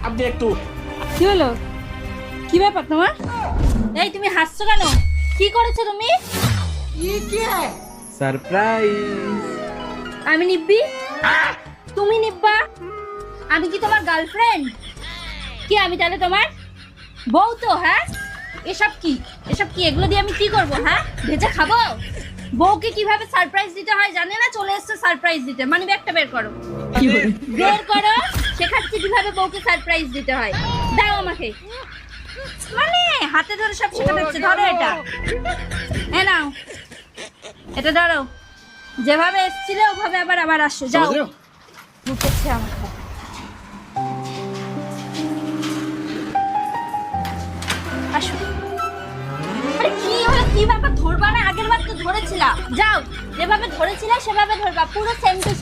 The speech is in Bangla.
হাত দিয়ে একটু। কি হলো? কি ব্যাপার তোমার? এই তুমি হাসছো কেন? কি করেছো তুমি? সারপ্রাইজ। আমি নিব্বি? তুমি নিব্বা? আমি কি তোমার গার্লফ্রেন্ড? কি আমি তাহলে তোমার বউ তো? হ্যাঁ, এসব কি? এগুলো দিয়ে আমি কি করব? হ্যাঁ, ভেজে খাবো? বউকে কিভাবে সারপ্রাইজ দিতে হয় জানে না? চলে এসছে সারপ্রাইজ দিতে। মানি ব্যাগটা বের করো, বের করো। শেখাচ্ছি কিভাবে বউকে সারপ্রাইজ দিতে হয়। দাও আমাকে। মানে হাতে ধরে সব শেখাতে হচ্ছে। ধরো এটা, এ নাও, এটা ধরো। যেভাবে এসেছিলে ওভাবে আবার আসো। যাও, উঠেছে আমার। আসো। আরে কি হলো? কি ব্যাপার? ধরবা না? আগের বার তো ধরেছিলা। যাও, যেভাবে ধরেছিলা সেভাবে ধরবা, পুরো সেম টু সেম।